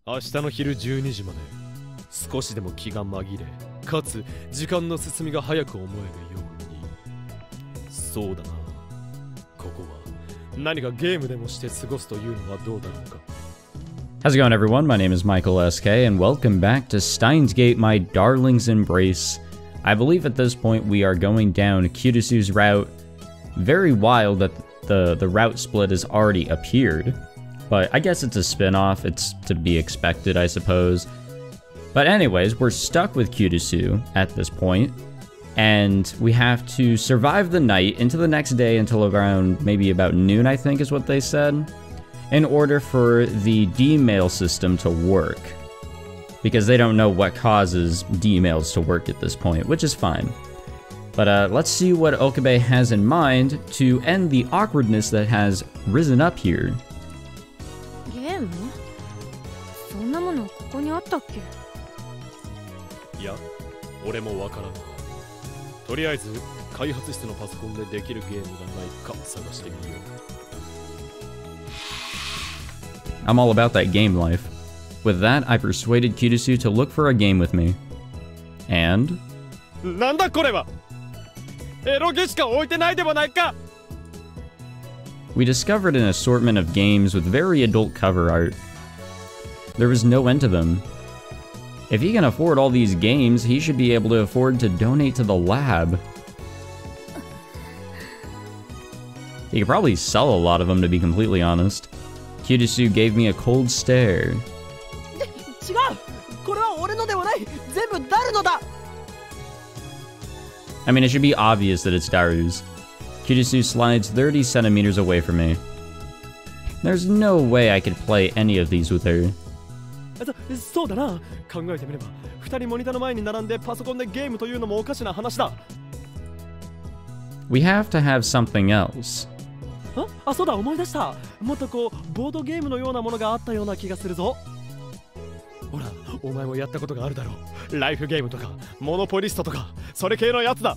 明日の昼12時まで少しでも気が紛れ、かつ時間の進みが早く思えるように。そうだな、ここは何かゲームでもして過ごすというのはどうだろうか。 How's it going, everyone? My name is Michael SK, and welcome back to Steins Gate, my darling's embrace. I believe at this point we are going down Kurisu's route. Very wild that the route split has already appeared, but I guess it's a spin-off. It's to be expected, I suppose. But anyways, we're stuck with Kurisu at this point, and we have to survive the night into the next day until around maybe about noon, I think is what they said, in order for the D-mail system to work. Because they don't know what causes D-mails to work at this point, which is fine. But let's see what Okabe has in mind to end the awkwardness that has risen up here. Game? そんなものここにあったっけ? いや、俺もわからん。とりあえず開発室のパソコンでできるゲームがないか探してみよう。 I'm all about that game life. With that, I persuaded Kurisu to look for a game with me. And... なんだこれは! エロゲしか置いてないではないか! We discovered an assortment of games with very adult cover art. There was no end to them. If he can afford all these games, he should be able to afford to donate to the lab. He could probably sell a lot of them, to be completely honest. Kurisu gave me a cold stare. 違う! これは俺のではない! 全部ダルのだ! I mean, it should be obvious that it's Daru's. Kurisu slides 30 centimeters away from me. There's no way I could play any of these with her. そうだな。考えてみれば、二人モニターの前に並んでパソコンでゲームというのもおかしな話だ。We have to have something else. あ、そうだ、思い出した。もっとこう、ボードゲームのようなものがあったような気がするぞ。ほら、お前もやったことがあるだろう。ライフゲームとか、モノポリストとか、それ系のやつだ。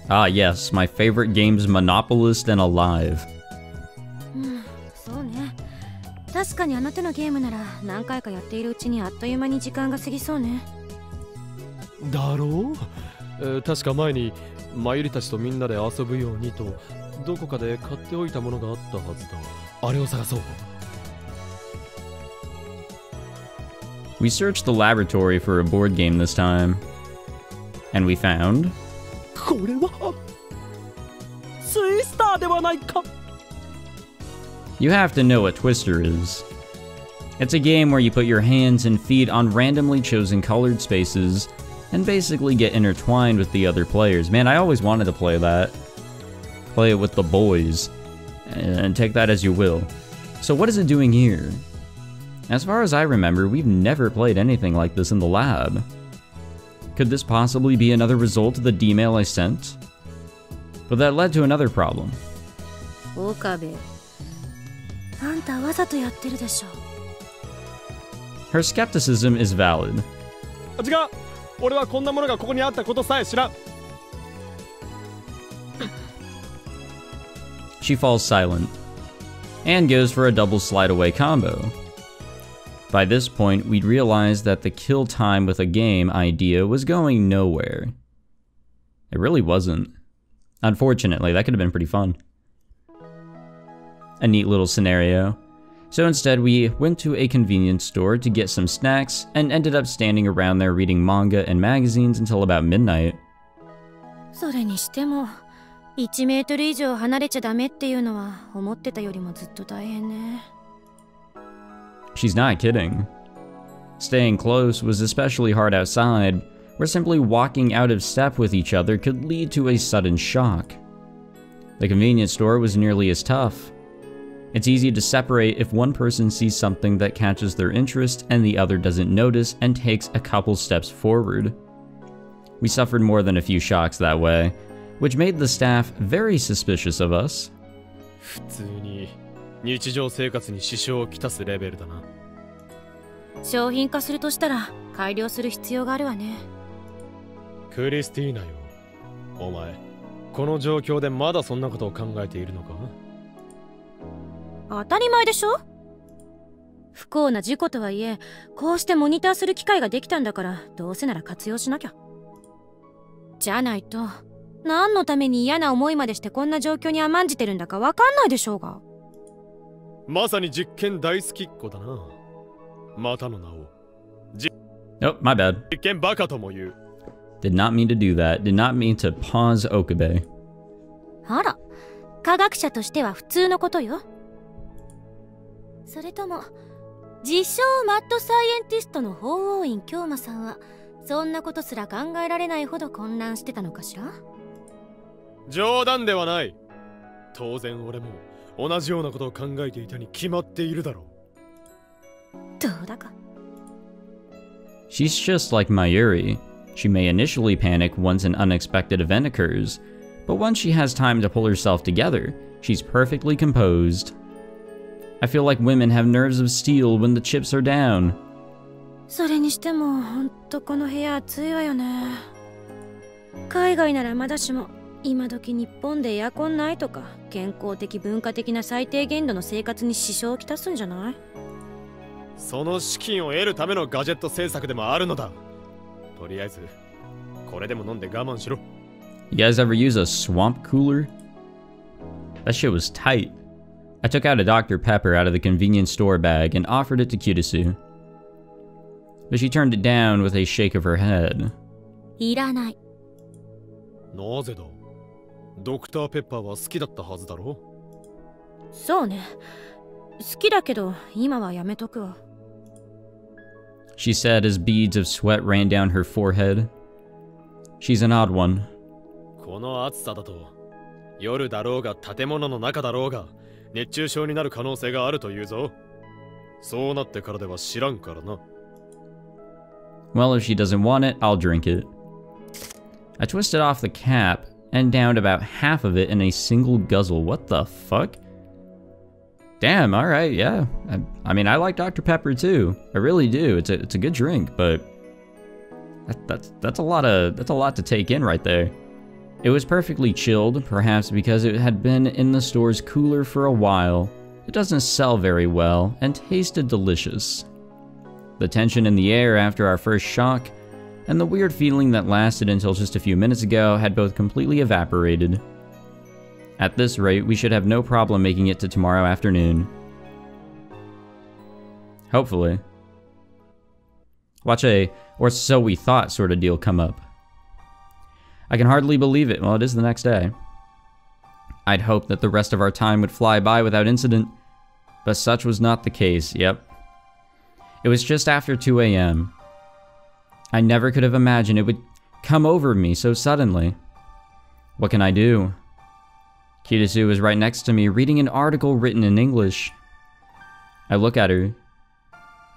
Ah, yes, my favorite games, Monopolist and Alive. そうね。確かにあの手のゲームなら何回かやっているうちにあっという間に時間が過ぎそうね。だろう？確か前にマユリたちとみんなで遊ぶようにとどこかで買っておいたものがあったはずだ。あれを探そう。We searched the laboratory for a board game this time, and we found... これはツイスターではないか! You have to know what Twister is. It's a game where you put your hands and feet on randomly chosen colored spaces and basically get intertwined with the other players. Man, I always wanted to play that. Play it with the boys. And take that as you will. So what is it doing here? As far as I remember, we've never played anything like this in the lab. Could this possibly be another result of the D-mail I sent? But that led to another problem. Okabe. あんたわざとやってるでしょ。 Her skepticism is valid. 違う！俺はこんなものがここにあったことさえ知らん。She falls silent, and goes for a double slide away combo. By this point, we'd realized that the kill time with a game idea was going nowhere. It really wasn't. Unfortunately, that could have been pretty fun. A neat little scenario. So instead, we went to a convenience store to get some snacks and ended up standing around there reading manga and magazines until about midnight. それにしても、1メートル以上離れちゃダメっていうのは思ってたよりもずっと大変ね。She's not kidding. Staying close was especially hard outside, where simply walking out of step with each other could lead to a sudden shock. The convenience store was nearly as tough. It's easy to separate if one person sees something that catches their interest and the other doesn't notice and takes a couple steps forward. We suffered more than a few shocks that way, which made the staff very suspicious of us. 普通に日常生活に支障をきたすレベルだな。商品化するとしたら改良する必要があるわね。クリスティーナよ、お前この状況でまだそんなことを考えているのか？当たり前でしょ。不幸な事故とはいえ、こうしてモニターする機会ができたんだから、どうせなら活用しなきゃ。じゃないと、何のために嫌な思いまでしてこんな状況に甘んじてるんだかわかんないでしょうが。まさに実験大好きっ子だな。またの名を。Oh, my bad. 実験バカとも言う。Did not mean to do that. Did not mean to pause Okabe. あら、科学者としては普通のことよ。それとも、自称マッドサイエンティストの法王院京馬さんは、そんなことすら考えられないほど混乱してたのかしら？冗談ではない。当然俺も同じようなことを考えていたに決まっているだろう。どうだか。She's just like Mayuri. She may initially panic once an unexpected event occurs, but once she has time to pull herself together, she's perfectly composed. I feel like women have nerves of steel when the chips are down. それにしても、ほんとこの部屋暑いわよね。海外ならまだしも、今時日本でエアコンないとか、健康的文化的な最低限度の生活に支障をきたすんじゃない？その資金を得るためのガジェット制作でもあるのだ。とりあえず、これでも飲んで我慢しろ。You guys ever use a swamp cooler? That shit was tight. I took out a Dr. Pepper out of the convenience store bag and offered it to Kurisu. But she turned it down with a shake of her head. いらない。なぜだ？ドクターペッパーは好きだったはずだろ？そうね。好きだけど、今はやめとくわ。She said as beads of sweat ran down her forehead. She's an odd one. この暑さだと、夜だろうが建物の中だろうが、熱中症になる可能性があるというぞ。そうなってからでは知らんからな。Well, if she doesn't want it, I'll drink it. I twisted off the cap and downed about half of it in a single guzzle. What the fuck? Damn, alright, yeah. I mean, I like Dr. Pepper too. I really do. It's a good drink, but that's a lot to take in right there. It was perfectly chilled, perhaps because it had been in the store's cooler for a while. It doesn't sell very well and tasted delicious. The tension in the air after our first shock and the weird feeling that lasted until just a few minutes ago had both completely evaporated. At this rate, we should have no problem making it to tomorrow afternoon. Hopefully. Watch a, or so we thought sort of deal come up. I can hardly believe it. Well, it is the next day. I'd hoped that the rest of our time would fly by without incident, but such was not the case, yep. It was just after 2 a.m. I never could have imagined it would come over me so suddenly. What can I do? Kurisu was right next to me, reading an article written in English. I look at her.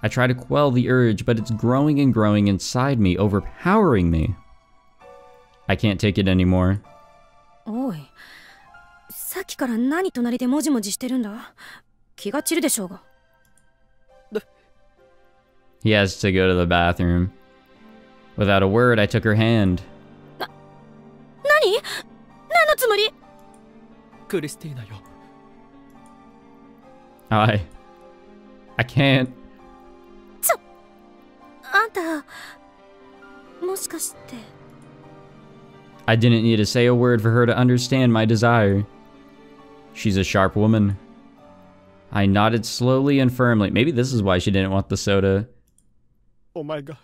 I try to quell the urge, but it's growing and growing inside me, overpowering me. I can't take it anymore. おい、さっきから何隣でもじもじしてるんだ？気が散るでしょうが。He has to go to the bathroom. Without a word, I took her hand. 何？何のつもり？クリスティーナよ。I can't. あんた、もしかして。I didn't need to say a word for her to understand my desire. She's a sharp woman. I nodded slowly and firmly. Maybe this is why she didn't want the soda. お前が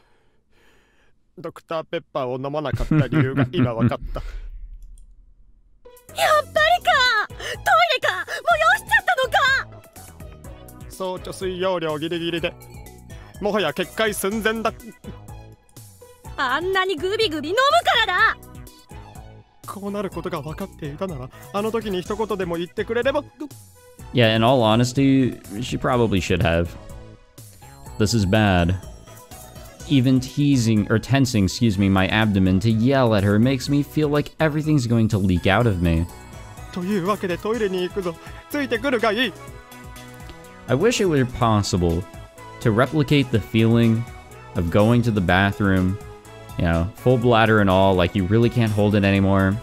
ドクターペッパーを飲まなかった理由が今わかった。やっぱりか！トイレか！催しちゃったのか！総貯水容量ギリギリで、もはや決壊寸前だ。あんなにグビグビ飲むからだ！こうなることが分かっていたなら、あの時に一言でも言ってくれれば。Yeah, in all honesty, she probably should have. This is bad. Even tensing, my abdomen to yell at her makes me feel like everything's going to leak out of me. というわけでトイレに行くぞ。ついてくるがいい。I wish it were possible to replicate the feeling of going to the bathroom, you know, full bladder and all, like you really can't hold it anymore.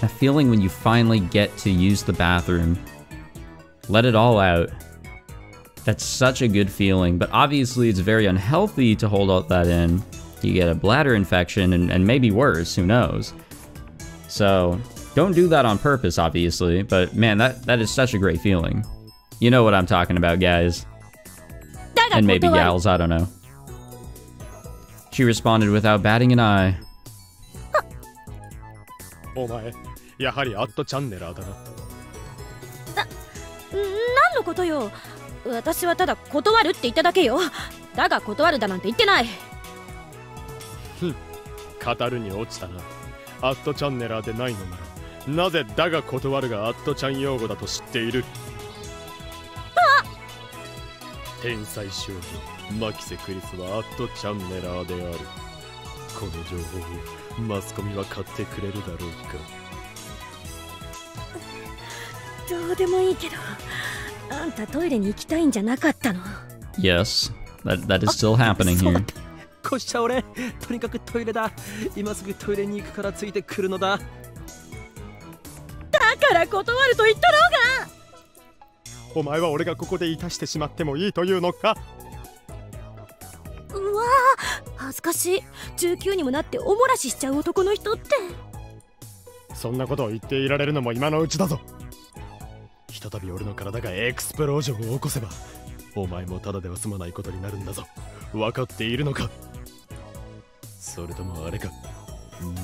That feeling when you finally get to use the bathroom. Let it all out. That's such a good feeling, but obviously it's very unhealthy to hold all that in. You get a bladder infection and maybe worse, who knows. So, don't do that on purpose, obviously, but man, that is such a great feeling. You know what I'm talking about, guys. And maybe gals, I don't know. She responded without batting an eye. お前、やはりアットチャンネラーだな。何のことよ。私はただ断るって言っただけよ。だが断るだなんて言ってない。ふん、語るに落ちたな。アットチャンネラーでないのなら、なぜだが断るがアットちゃん用語だと知っている？あ！天才少女マキセ・クリスはアットチャンネラーである。この情報をマスコミは買ってくれるだろうか。どうでもいいけど、あんたトイレに行きたいんじゃなかったの？ Yes, that is still happening here. こしちゃ俺、とにかくトイレだ。今すぐトイレに行くからついてくるのだ。だから断ると言ったろうが。お前は俺がここでいたしてしまってもいいというのか？うわぁ、恥ずかしい。19にもなっておもらししちゃう男の人って。そんなことを言っていられるのも今のうちだぞ。ひとたび俺の体がエクスプロージョンを起こせば、お前もただでは済まないことになるんだぞ。分かっているのか？それともあれか、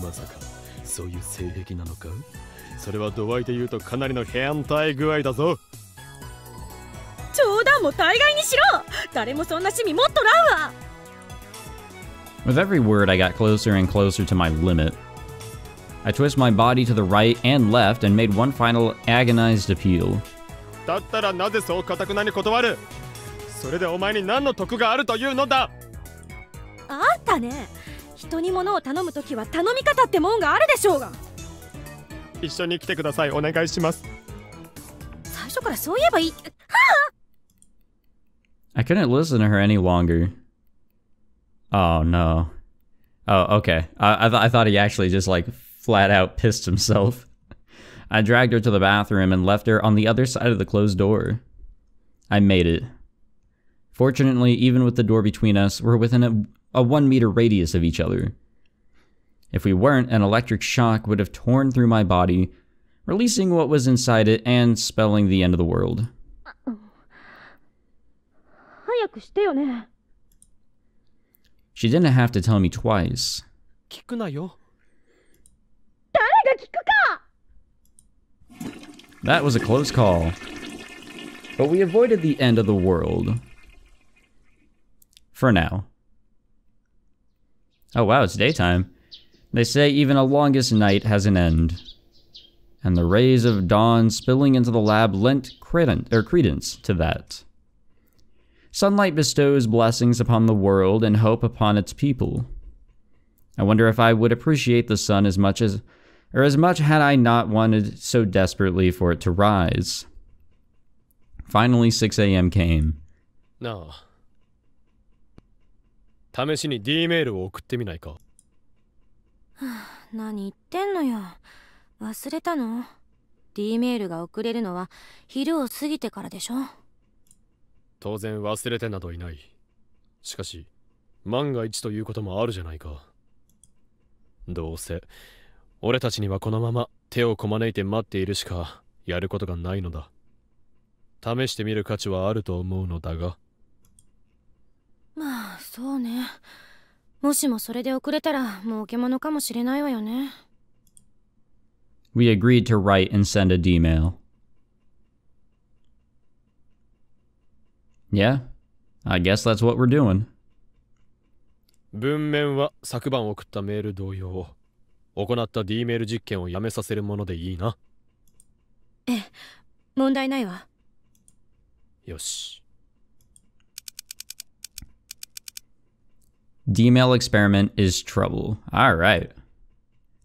まさかそういう性癖なのか？それは度合いで言うとかなりの変態具合だぞ。冗談も大概にしろ。誰もそんな趣味持っとらんわ。 With every word, I got closer and closer to my limit. I twist my body to the right and left and made one final agonized appeal. だったらなぜそう固くなに断る？それでお前に何の得があるというのだ？あんたね、人に物を頼むときは頼み方ってもんがあるでしょうが。一緒に来てください。お願いします。最初からそう言えばいい。はあ！ I couldn't listen to her any longer. Oh no. Oh, okay. I thought he actually just like flat out pissed himself. I dragged her to the bathroom and left her on the other side of the closed door. I made it. Fortunately, even with the door between us, we're within a 1 meter radius of each other. If we weren't, an electric shock would have torn through my body, releasing what was inside it and spelling the end of the world. 早くしてよね。 She didn't have to tell me twice. 聞くなよ。誰が聞くか。 That was a close call. But we avoided the end of the world. For now. Oh wow, it's daytime. They say even a longest night has an end. And the rays of dawn spilling into the lab lent credence to that. Sunlight bestows blessings upon the world and hope upon its people. I wonder if I would appreciate the sun as much had I not wanted so desperately for it to rise. Finally, 6 a.m. came. なあ。試しに D メールを送ってみないか。何言ってんのよ。忘れたの？ D メールが送れるのは昼を過ぎてからでしょ。当然忘れてなどいない。しかし、万が一ということもあるじゃないか。どうせ、俺たちにはこのまま手をこまねいて待っているしかやることがないのだ。試してみる価値はあると思うのだが。まあ、そうね。もしもそれで遅れたら儲けものかもしれないわよね。We agreed to write and send a D-mail. Yeah, I guess that's what we're doing. 文面は昨晩送ったメール同様、行った D メール実験をやめさせるものでいいな。ええ、問題ないわ。よし。D-mail experiment is trouble. Alright.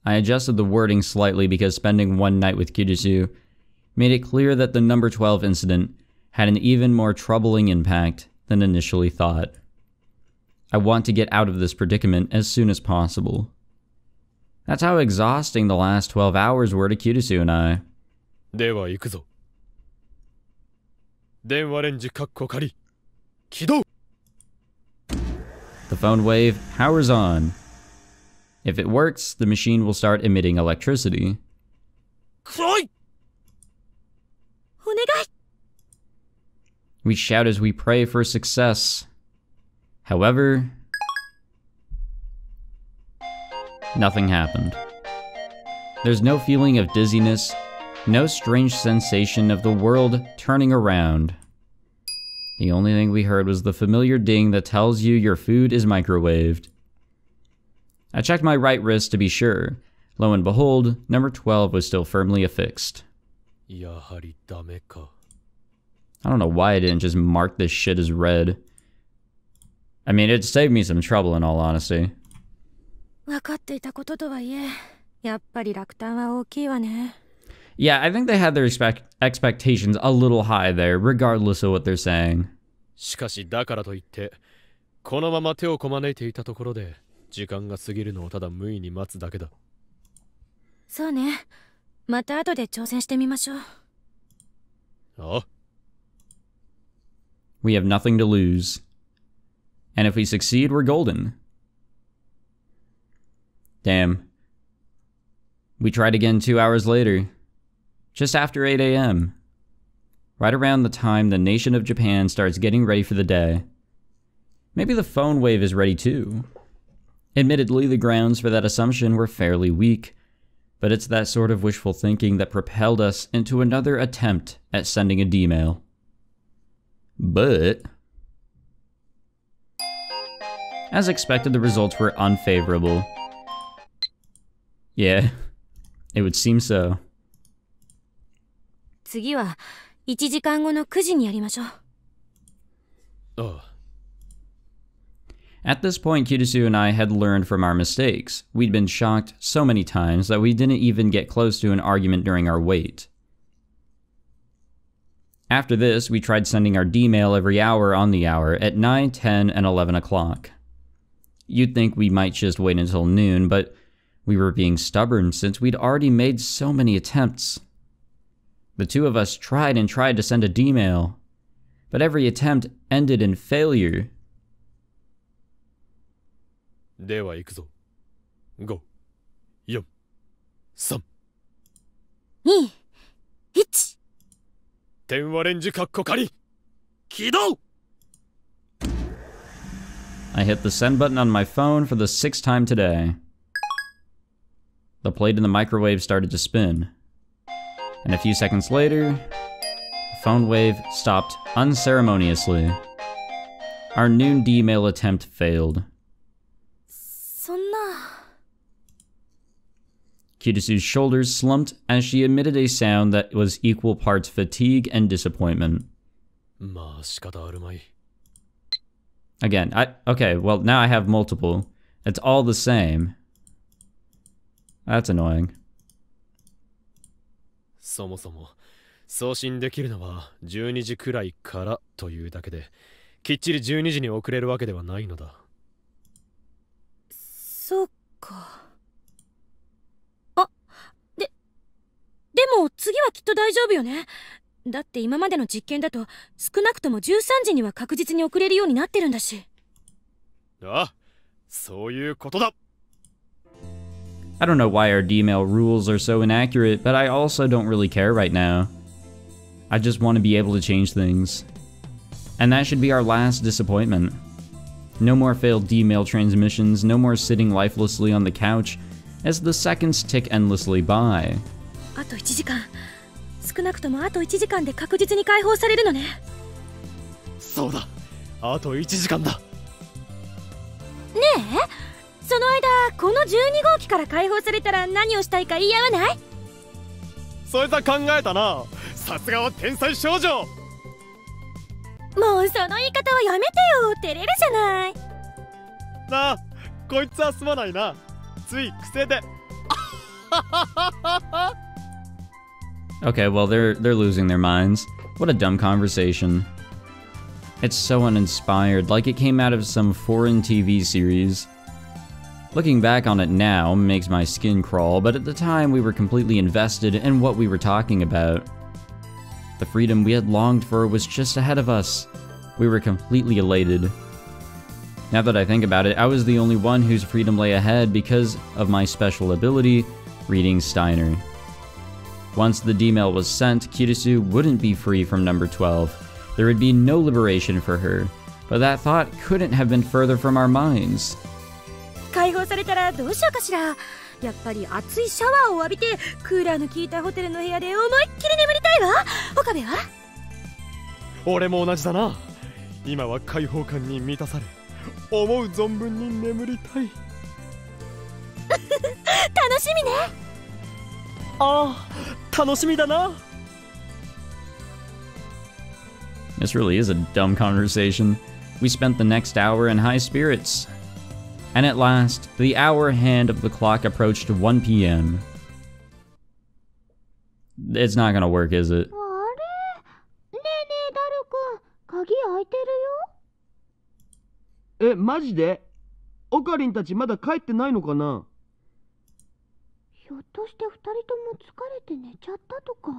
I adjusted the wording slightly because spending one night with Kurisu made it clear that the number 12 incident had an even more troubling impact than initially thought. I want to get out of this predicament as soon as possible. That's how exhausting the last 12 hours were to Kurisu and I. では行くぞ。電話レンジカッコ仮。起動 The phone wave powers on. If it works, the machine will start emitting electricity. くらい お願い We shout as we pray for success. However, nothing happened. There's no feeling of dizziness, no strange sensation of the world turning around. The only thing we heard was the familiar ding that tells you your food is microwaved. I checked my right wrist to be sure. Lo and behold, number 12 was still firmly affixed. やはりダメか I don't know why I didn't just mark this shit as red. I mean, it'd save me some trouble in all honesty. 分かっていたこととはいえ、やっぱり落胆は大きいわね。Yeah, I think they had their expectations a little high there, regardless of what they're saying. しかしだからといってこのまま手をこまねいていたところで時間が過ぎるのをただ無意に待つだけだ。そうね。また後で挑戦してみましょう。ああ We have nothing to lose. And if we succeed, we're golden. Damn. We tried again 2 hours later. Just after 8 a.m. Right around the time the nation of Japan starts getting ready for the day. Maybe the phone wave is ready too. Admittedly, the grounds for that assumption were fairly weak, but it's that sort of wishful thinking that propelled us into another attempt at sending a D-mail. But as expected, the results were unfavorable. Yeah, it would seem so. 次は1時間後の9時にやりましょう。ああ At this point, Kurisu and I had learned from our mistakes. We'd been shocked so many times that we didn't even get close to an argument during our wait. After this, we tried sending our D-mail every hour on the hour at 9, 10, and 11 o'clock. You'd think we might just wait until noon, but we were being stubborn since we'd already made so many attempts. The two of us tried and tried to send a D-mail, but every attempt ended in failure. では行くぞ。5、4、3。2、1。電話レンジカッコ仮。起動 I hit the send button on my phone for the 6th time today. The plate in the microwave started to spin. And a few seconds later, the phone wave stopped unceremoniously. Our noon D-mail attempt failed. そんな。Kurisu's shoulders slumped as she emitted a sound that was equal parts fatigue and disappointment. まあ仕方あるまい。 Again, okay, well, now I have multiple. It's all the same. That's annoying. そもそも送信できるのは12時くらいからというだけできっちり12時に遅れるわけではないのだ。そうか。あ、でも次はきっと大丈夫よね。だって今までの実験だと少なくとも13時には確実に遅れるようになってるんだし。あ、そういうことだ。I don't know why our D-mail rules are so inaccurate, but I also don't really care right now. I just want to be able to change things. And that should be our last disappointment. No more failed D-mail transmissions, no more sitting lifelessly on the couch, as the seconds tick endlessly by. あと1時間。少なくともあと1時間で確実に解放されるのね。そうだ。あと1時間だ。ねえ、その間この12号機から解放されたら何をしたいか言い合わない？そいつは考えたな。さすがは天才少女。もうその言い方はやめてよ。照れるじゃない。なあ、こいつはすまないな。つい癖で。Okay, well, they're losing their minds. What a dumb conversation. It's so uninspired, like it came out of some foreign TV series. Looking back on it now makes my skin crawl, but at the time we were completely invested in what we were talking about. The freedom we had longed for was just ahead of us, We were completely elated. Now that I think about it, I was the only one whose freedom lay ahead because of my special ability, reading Steiner. Once the D-mail was sent, Kurisu wouldn't be free from number 12. There would be no liberation for her, but that thought couldn't have been further from our minds. 解放されたらどうしようかしら。やっぱり熱いシャワーを浴びてクーラーの効いたホテルの部屋で思いっきり眠りたいわ。岡部は？俺も同じだな。今は解放感に満たされ、思う存分に眠りたい。楽しみね。ああ、楽しみだな。This really is a dumb conversation. We spent the next hour in high spirits. And at last, the hour hand of the clock approached 1 p.m. It's not gonna work, is it? あれ？ねえねえダルくん、鍵開いてるよ。え、マジで？オカリンたちまだ帰ってないのかな？ひょっとして2人とも疲れて寝ちゃったとか？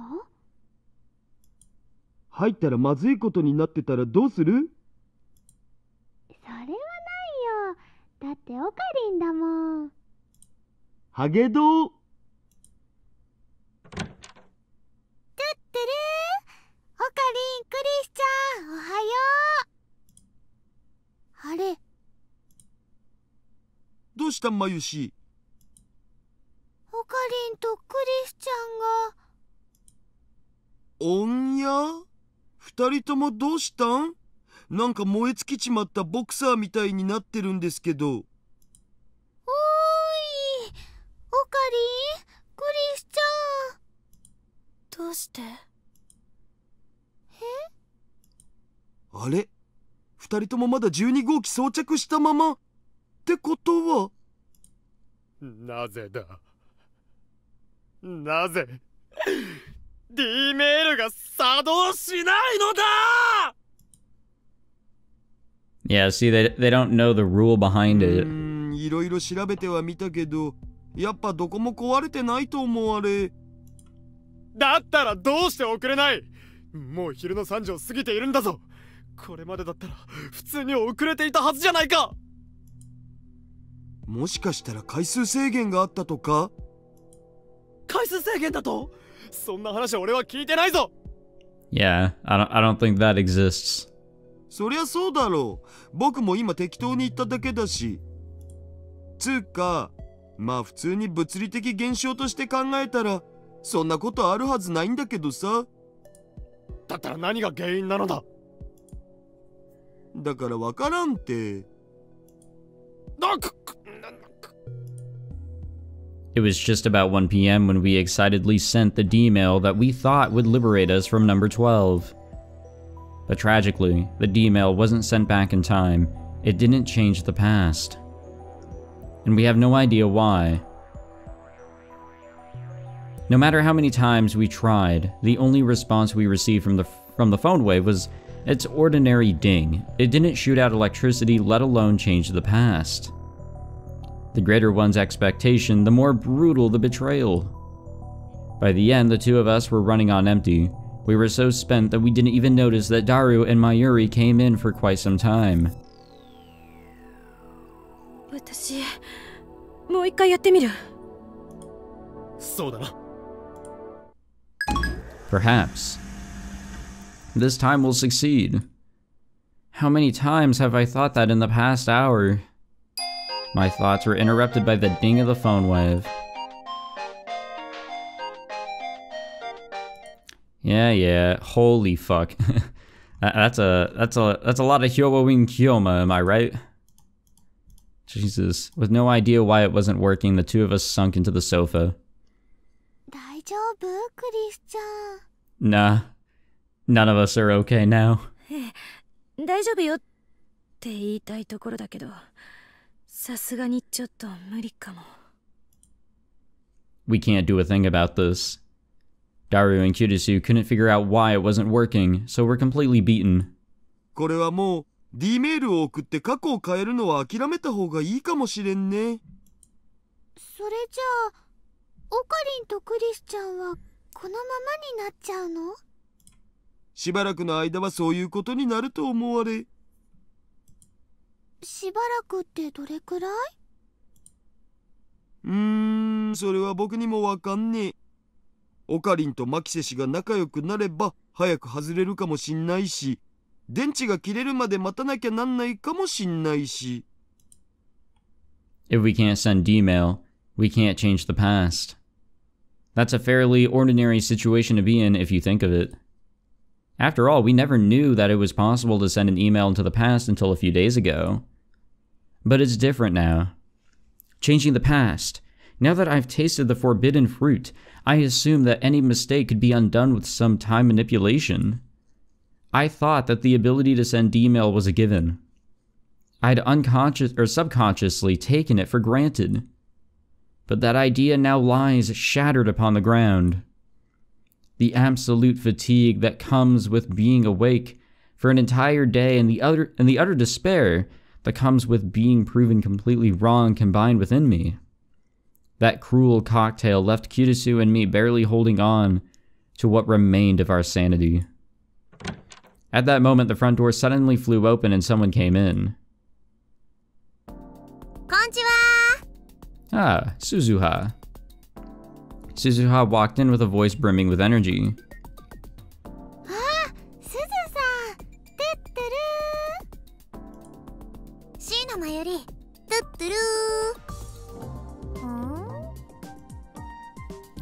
入ったらまずいことになってたらどうする？それはないよ。だってオカリンだもん。ハゲドウ。トゥットゥルー。オカリン、クリスちゃん、おはよう。あれ？どうしたんまゆし？オカリンとクリスちゃんが。おんや？二人ともどうしたん？なんか燃え尽きちまったボクサーみたいになってるんですけど。おーい、オカリン、クリスちゃん。どうして？あれ？二人ともまだ12号機装着したままってことは？なぜだ？なぜ D メールが作動しないのだYeah, see, they don't know the rule behind it. いろいろ調べてはみたけど、やっぱどこも壊れてないと思われ。だったらどうして遅れない？もう昼の3時を過ぎているんだぞ。これまでだったら普通に遅れていたはずじゃないか。もしかしたら回数制限があったとか？回数制限だと？そんな話俺は聞いてないぞ。Yeah, I don't think that exists. そりゃそうだろう。僕も今適当に言っただけだし。つうか、まあ普通に物理的現象として考えたらそんなことあるはずないんだけどさ。だったら何が原因なのだ？だからわからんって。It was just about 1 p.m. when we excitedly sent the D-mail that we thought would liberate us from number 12. But tragically, the D-mail wasn't sent back in time. It didn't change the past. And we have no idea why. No matter how many times we tried, the only response we received from the phone wave was its ordinary ding. It didn't shoot out electricity, let alone change the past. The greater one's expectation, the more brutal the betrayal. By the end, the two of us were running on empty. We were so spent that we didn't even notice that Daru and Mayuri came in for quite some time. 私、もう一回やってみる。そうだな。Perhaps. This time we'll succeed. How many times have I thought that in the past hour? My thoughts were interrupted by the ding of the phone wave. Yeah. Holy fuck. that's a lot of Hyobo-wing Kyoma, am I right? Jesus. With no idea why it wasn't working, the two of us sunk into the sofa. 大丈夫？クリスちゃん。 Nah. None of us are okay now. 大丈夫よって言いたいところだけど、さすがにちょっと無理かも。We can't do a thing about this. Daru and Kurisu couldn't figure out why it wasn't working, so we're completely beaten. これはもう D メールを送って過去を変えるのは諦めた方がいいかもしれんね。それじゃあ、オカリンとクリスちゃんはこのままになっちゃうの？しばらくの間はそういうことになると思われ。しばらくってどれくらい？それは僕にもわかんねえ。オカリンとマキセ氏が仲良くなれば早く外れるかもしんないし、電池が切れるまで待たなきゃなんないかもしんないし。If we can't send D-mail, we can't change the past. That's a fairly ordinary situation to be in if you think of it. After all, we never knew that it was possible to send an email into the past until a few days ago. But it's different now. Changing the past. Now that I've tasted the forbidden fruit, I assume that any mistake could be undone with some time manipulation. I thought that the ability to send email was a given. I'd subconsciously taken it for granted. But that idea now lies shattered upon the ground. The absolute fatigue that comes with being awake for an entire day and the utter despair that comes with being proven completely wrong combined within me. That cruel cocktail left Kurisu and me barely holding on to what remained of our sanity. At that moment, the front door suddenly flew open and someone came in. Konnichiwa! Ah, Suzuha. Suzuha walked in with a voice brimming with energy. Ah, Suzu-san! Tuturu! Shino mayori, tuturu!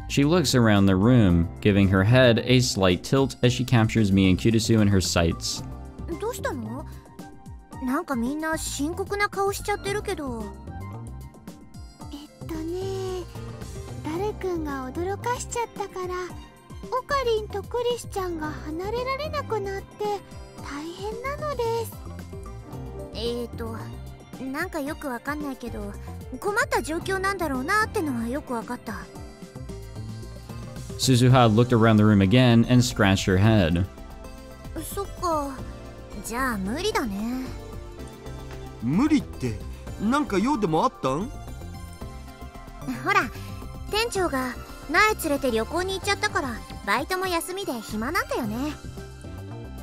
She looks around the room, giving her head a slight tilt as she captures me and Kurisu in her sights. どうしたの？なんかみんな深刻な顔しちゃってるけど。ダルくんが驚かしちゃったから、オカリンとクリスちゃんが離れられなくなって大変なのです。なんかよくわかんないけど、困った状況なんだろうなってのはよくわかった。Suzuha looked around the room again and scratched her head. そっか、じゃあ無理だね。無理ってなんか用でもあったん？ほら、店長が苗連れて旅行に行っちゃったからバイトも休みで暇なんだよね。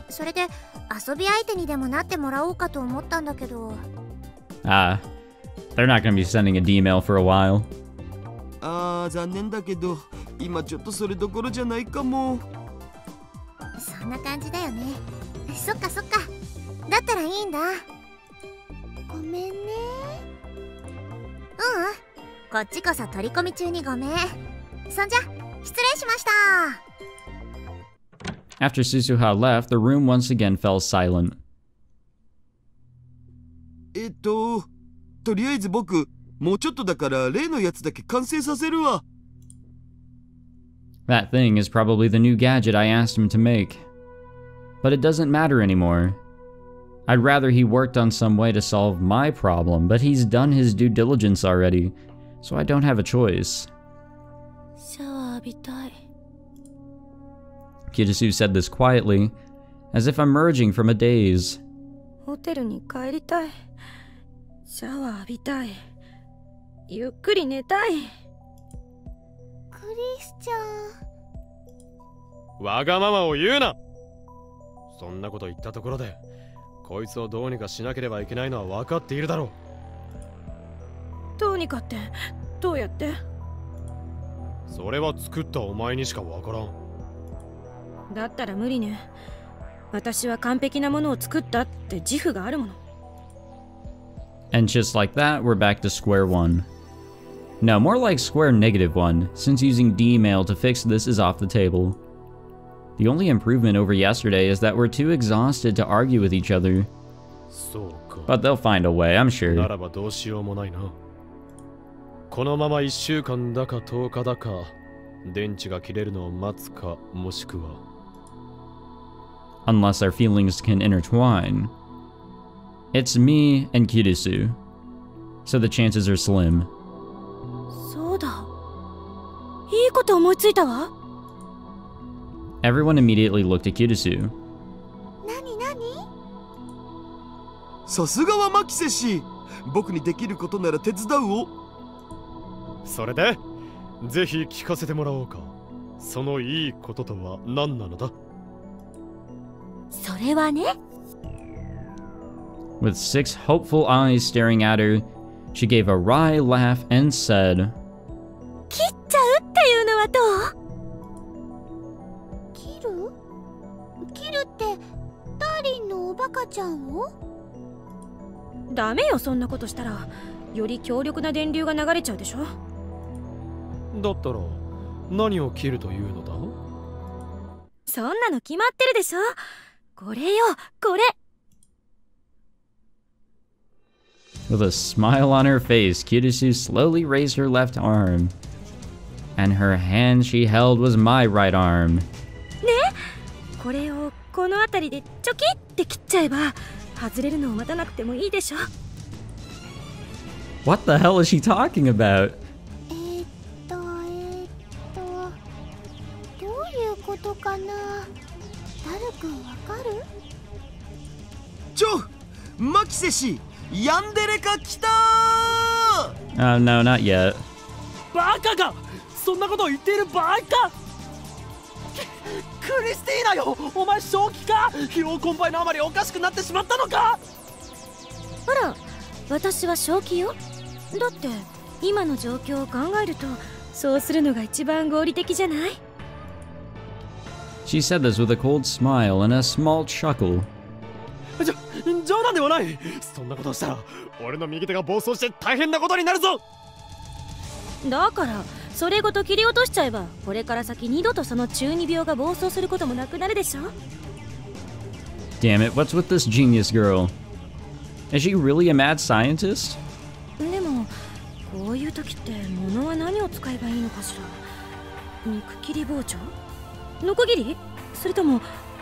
それで遊び相手にでもなってもらおうかと思ったんだけど。Ah, they're not gonna be sending a D-mail for a while. 残念だけど今ちょっとそれどころじゃないかも。そんな感じだよね。そっかそっか、だったらいいんだ。ごめんね。こっちこそ取り込み中にごめん。そんじゃ失礼しました。After Suzuha left, the room once again fell silent. とりあえず僕もうちょっとだから例のやつだけ完成させるわ。That thing is probably the new gadget I asked him to make. But it doesn't matter anymore. I'd rather he worked on some way to solve my problem, but he's done his due diligence already, so I don't have a choice. シャワー浴びたい。Kurisu said this quietly, as if emerging from a daze. ホテルに帰りたい。シャワー浴びたい。ゆっくり寝たい。クリスちゃん。わがままを言うな。そんなこと言ったところでこいつをどうにかしなければいけないのは分かっているだろう。どうにかってどうやって？それは作ったお前にしか分からん。だったら無理ね。私は完璧なものを作ったって自負があるもの。And just like that, we're back to square one. No, more like square -1, since using D-mail to fix this is off the table. The only improvement over yesterday is that we're too exhausted to argue with each other. But they'll find a way, I'm sure. ならばどうしようもないな。このまま1週間だか10日だか電池が切れるのを待つか、もしくは Unless our feelings can intertwine. It's me and Kurisu, so the chances are slim. そうだ。いいこと思いついたわ。Everyone immediately looked at Kurisu. 何？さすがはマキセ氏。僕にできることなら手伝うを。それでぜひ聞かせてもらおうか。そのいいこととは何なのだ？それはね。 With 6 hopeful eyes staring at her, she gave a wry laugh and said, 切っちゃうっていうのはどう？切るってダーリンのおバカちゃんを？ダメよ、そんなことしたらより強力な電流が流れちゃうでしょ。だったら何を切るというのだ？そんなの決まってるでしょ。これよ、これ。 With a smile on her face, Kurisu slowly raised her left arm. And her hand she held was my right arm. ね、これをこの辺りでチョキって切っちゃえば外れるのを待たなくてもいいでしょ。 What the hell is she talking about? どういうことかな。ダルくんわかる？マキセ氏、ヤンデレカ来たー。 No, not yet. バカか、そんなことを言っている場合か。クリスティーナよ、お前正気か？疲労困憊のあまりおかしくなってしまったのか？あら、私は正気よ。だって今の状況を考えるとそうするのが一番合理的じゃない？ She said this with a cold smile and a small chuckle. 冗談ではない。そんなことをしたら俺の右手が暴走して大変なことになるぞ。だからそれごと切り落としちゃえばこれから先二度とその中二病が暴走することもなくなるでしょ。 Damn it, what's with this genius girl? Is she really a mad scientist? でもこういう時って物は何を使えばいいのかしら。肉切り包丁？ノコギリ？それとも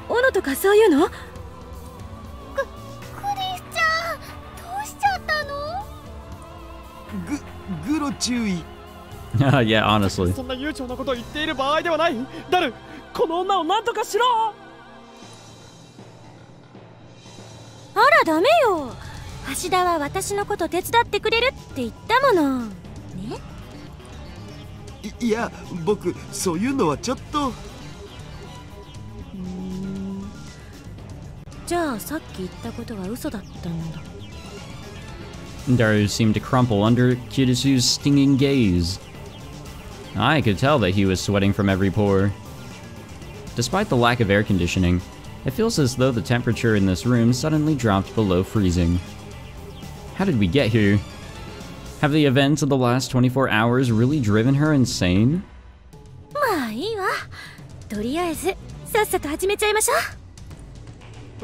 斧とかそういうの？クリスちゃん、どうしちゃったの？グロ注意。Yeah, honestly. そんな悠長なことを言っている場合ではない。ダル、この女を何とかしろ。あらダメよ。橋田は私のこと手伝ってくれるって言ったものね。いや、僕そういうのはちょっと。じゃあさっき言ったことは嘘だったんだ。 Daru seemed to crumple under Kurisu's stinging gaze. I could tell that he was sweating from every pore. Despite the lack of air conditioning, it feels as though the temperature in this room suddenly dropped below freezing. How did we get here? Have the events of the last 24 hours really driven her insane? まあいいわ。とりあえずさっさと始めちゃいましょ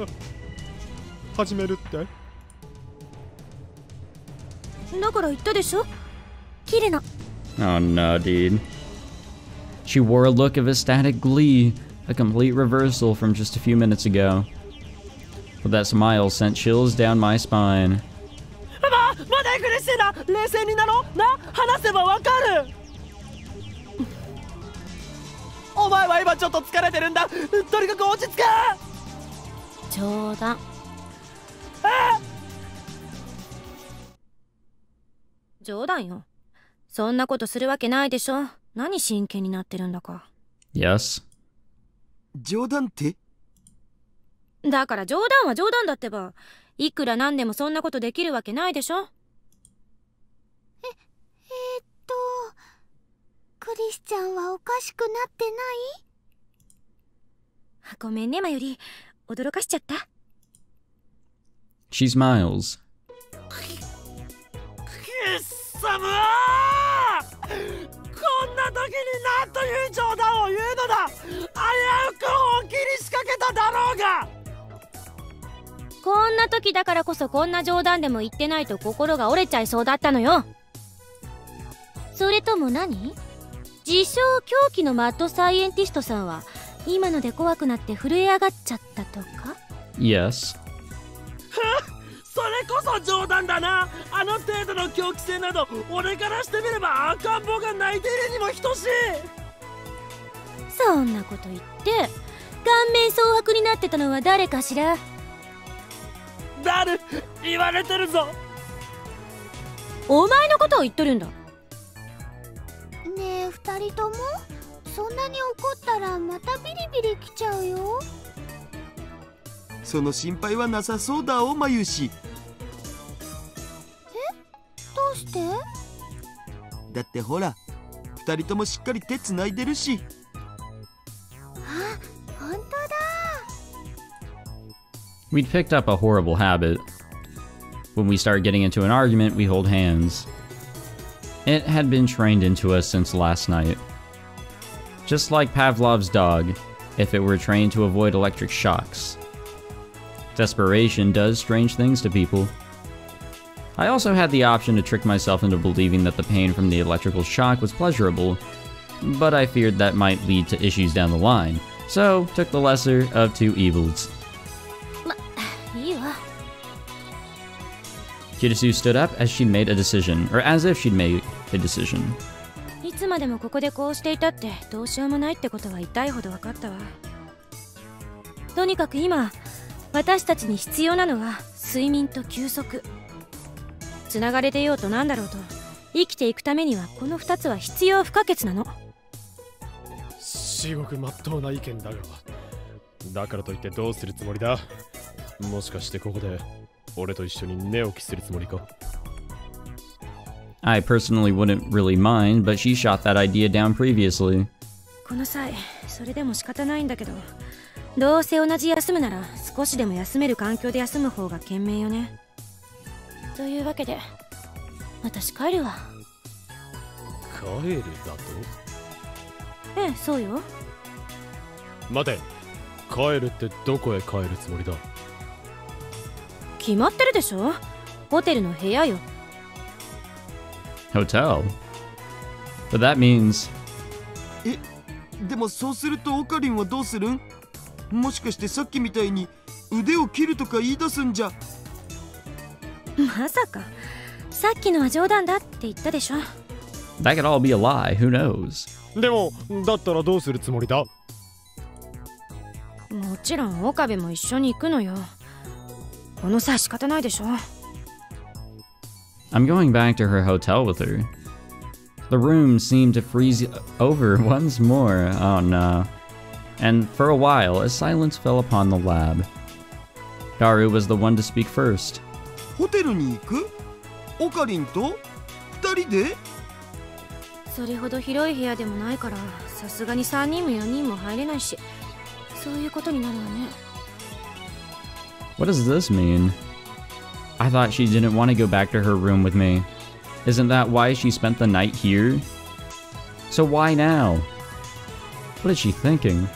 う。始めるって？だから言ったでしょ。切るの。 Oh no, dude. She wore a look of ecstatic glee, a complete reversal from just a few minutes ago. But that smile sent chills down my spine. まだクリスティーナ、冷静になろうな。話せばわかる。お前は今ちょっと疲れてるんだ。とにかく落ち着け。冗談。冗談よ。そんなことするわけないでしょ。何真剣になってるんだか。 Yes. 冗談って？だから冗談は冗談だってば。いくらなんでもそんなことできるわけないでしょ。クリスちゃんはおかしくなってない？ごめんね、マユリ。驚かしちゃった。 She smiles. 寒ー。こんな時に何という冗談を言うのだ。危うく本気に仕掛けただろうが。こんな時だからこそこんな冗談でも言ってないと心が折れちゃいそうだったのよ。それとも何？自称狂気のマッドサイエンティストさんは今ので怖くなって震え上がっちゃったとか？ Yes. それこそ冗談だな。あの程度の狂気性など俺からしてみれば赤ん坊が泣いているにも等しい。そんなこと言って顔面蒼白になってたのは誰かしら？ダル、言われてるぞ。お前のことを言っとるんだ。ねえ二人ともそんなに怒ったらまたビリビリ来ちゃうよ。その心配はなさそうだおまゆし。どうして？だってほら、2人ともしっかり手つないでるし。あ、本当だ。 We'd picked up a horrible habit. When we start getting into an argument, we hold hands. It had been trained into us since last night. Just like Pavlov's dog, if it were trained to avoid electric shocks. Desperation does strange things to people. I also had the option to trick myself into believing that the pain from the electrical shock was pleasurable, but I feared that might lead to issues down the line, so took the lesser of two evils. いいわ。 Kurisu stood up as she'd made a decision, or as if she'd made a decision. いつまでもここでこうしていたってどうしようもないってことは痛いほど分かったわ。とにかく今、私たちに必要なのは睡眠と休息。つながれてようとなんだろうと、生きていくためにはこの2つは必要不可欠なの。至極まっとうな意見だが、だからといってどうするつもりだ？もしかしてここで俺と一緒に寝起きするつもりか？ I personally wouldn't really mind, but she shot that idea down previously. この際、それでも仕方ないんだけど、どうせ同じ休むなら少しでも休める環境で休む方が賢明よね。というわけで、私帰るわ。帰るだと？ええ、そうよ。待て、帰るってどこへ帰るつもりだ？決まってるでしょ。ホテルの部屋よ。Hotel? But that means... でもそうするとオカリンはどうするん？もしかしてさっきみたいに腕を切るとか言い出すんじゃ。まさか、さっきのは冗談だって言ったでしょ。 That could all be a lie, who knows? でも、だったらどうするつもりだ？もちろん岡部も一緒に行くのよ。この際仕方ないでしょ。 I'm going back to her hotel with her. The room seemed to freeze over once more, oh no. And for a while, a silence fell upon the lab. Daru was the one to speak first. ホテルに行く？オカリンと2人で？それほど広い部屋でもないから、さすがに3人も4人も入れないし、そういうことになるわね。 What does this mean? I thought she didn't want to go back to her room with me. Isn't that why she spent the night here? So why now? What is she thinking?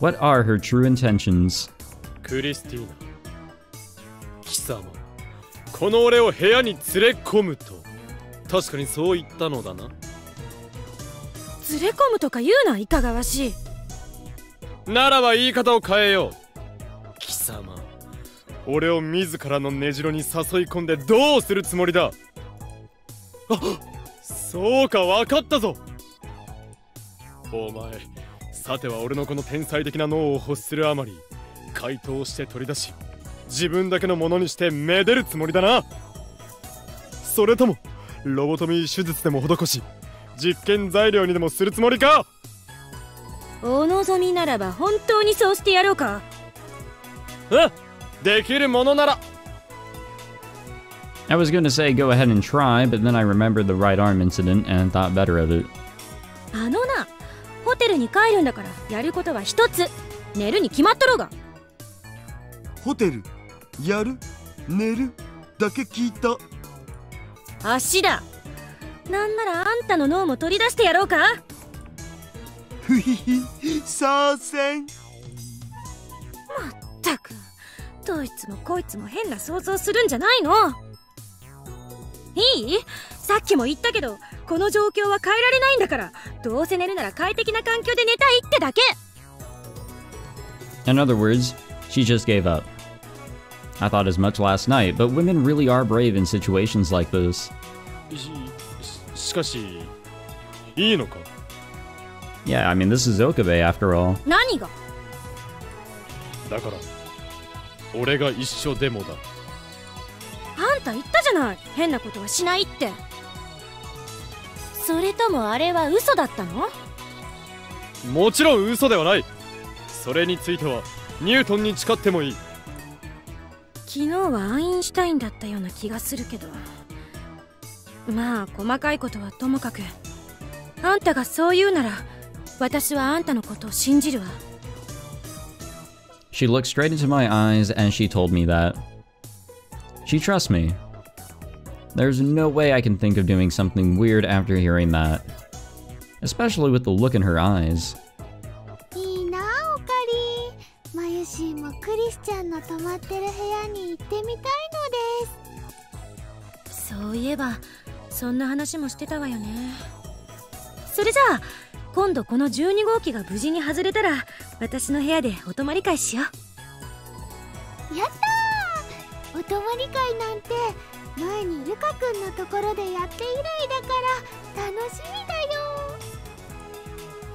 What are her true intentions? クリスティーナ、貴様、この俺を部屋に連れ込むと確かにそう言ったのだな。連れ込むとか言うな、いかがわしい。ならば言い方を変えよう。貴様、俺を自らの根城に誘い込んでどうするつもりだ？あ、そうか、分かったぞ。お前、さては俺のこの天才的な脳を欲するあまり解凍して取り出し、自分だけのものにしてめでるつもりだな。それともロボトミー手術でも施し、実験材料にでもするつもりか？お望みならば本当にそうしてやろうか。できるものなら。 I was going to say go ahead and try, but then I remembered the right arm incident and thought better of it. あのな、ホテルに帰るんだからやることは一つ。寝るに決まっとろうが。ホテル、やる、寝るだけ聞いた。足だ。なんならあんたの脳も取り出してやろうか。ふひひ、参戦。まったく、どいつもこいつも変な想像するんじゃないの。いい？さっきも言ったけど、この状況は変えられないんだから、どうせ寝るなら快適な環境で寝たいってだけ。 In other words, she just gave up. I thought as much last night, but women really are brave in situations like this. しかし、いいのか？ Yeah, I mean, this is Okabe after all. 何が？だから、俺が一緒でもだ。あんた言ったじゃない、変なことはしないって。それともあれは嘘だったの？もちろん嘘ではない。それについてはニュートンに誓ってもいい。昨日はアインシュタインだったような気がするけど、まあ細かいことはともかく、あんたがそう言うなら私はあんたのことを信じるわ。 She looked straight into my eyes and she told me that. She trusts me. There's no way I can think of doing something weird after hearing that. Especially with the look in her eyes. いいなあ、オカリン。マユシーもクリスちゃんの泊まってる部屋に行ってみたいのです。そういえばそんな話もしてたわよね。それじゃあ今度この12号機が無事に外れたら私の部屋でお泊まり会しよう。やったー。お泊まり会なんて前にルカ君のところでやって以来だから楽しみだよ。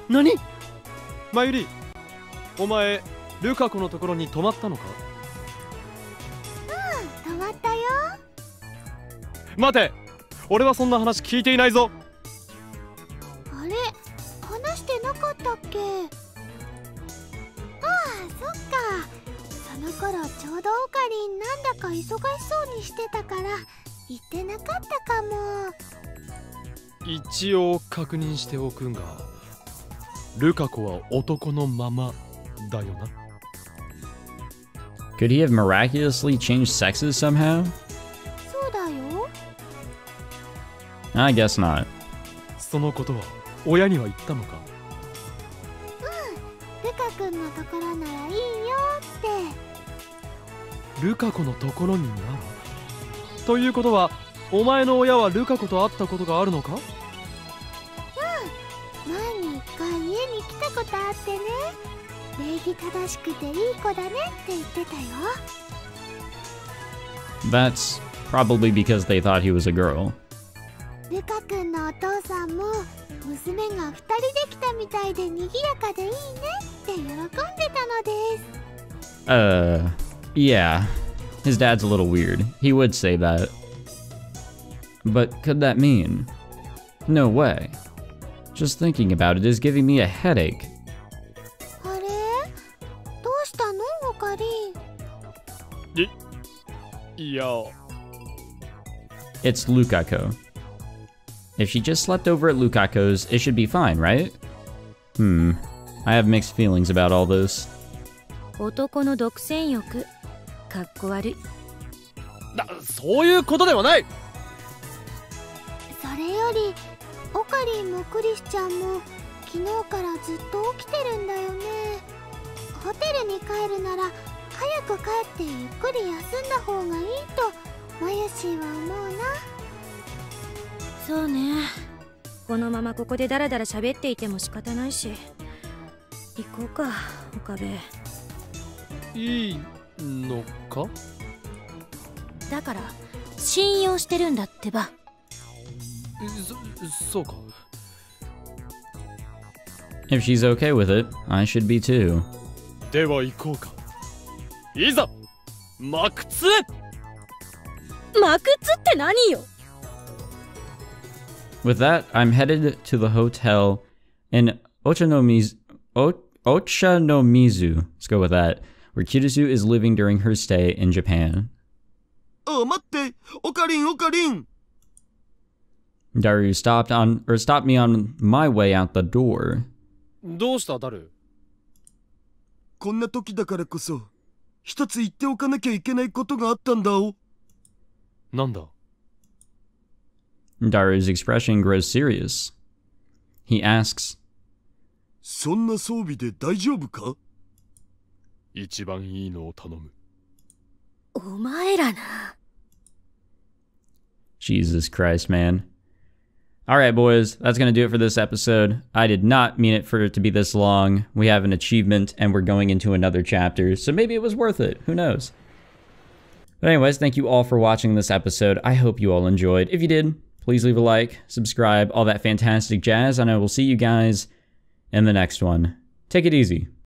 何？マユリ、お前ルカ子のところに泊まったのか？うん、泊まったよ。待て、俺はそんな話聞いていないぞ。あれ、話してなかったっけ？ああ、そっか。その頃ちょうどオカリンなんだか忙しそうにしてたから言ってなかったかも。一応確認しておくんが、ルカ子は男のままだよな。Could he have miraculously changed sexes somehow? そうだよ。I guess not. そのことは親には言ったのか？ルカ君のところならいいよって。ルカ子のところになら？ということはお前の親はルカ子と会ったことがあるのか？前に一回家に来たことあってね。礼儀正しくていい子だねって言ってたよ。That's probably because they thought he was a girl. ルカ君のお父さんも娘が2人できたみたいで賑やかでいいねって喜んでたのです。Yeah. His dad's a little weird. He would say that. But could that mean? No way. Just thinking about it is giving me a headache. あれ？どうしたの、オカリン？いや。It's Lukako. If she just slept over at Lukako's, it should be fine, right? I have mixed feelings about all this. 男の独占欲、かっこ悪い。そういうことではない。それよりオカリンもクリスちゃんも昨日からずっと起きてるんだよね。ホテルに帰るなら早く帰ってゆっくり休んだ方がいいとマユシーは思うな。そうね。このままここでダラダラ喋っていても仕方ないし、行こうか、岡部。いいのか？だから信用してるんだってば。そうか。If she's okay with it, I should be too. では行こうか。いざマクツへ。マクツって何よ。With that, I'm headed to the hotel in Ochanomizu. Let's go with that. Where Kurisu is living during her stay in Japan. あ、待って、オカリン、オカリン。Daru stopped me on my way out the door. どうしたダル？こんな時だからこそ一つ言っておかなきゃいけないことがあったんだお。なんだ？ Daru's expression grows serious. He asks, そんな装備で大丈夫か？一番いいのを頼む。お前らな。Jesus Christ, man. Alright, boys, that's going to do it for this episode. I did not mean it for it to be this long. We have an achievement, and we're going into another chapter, so maybe it was worth it. Who knows? But anyways, thank you all for watching this episode. I hope you all enjoyed. If you did, please leave a like, subscribe, all that fantastic jazz, and I will see you guys in the next one. Take it easy.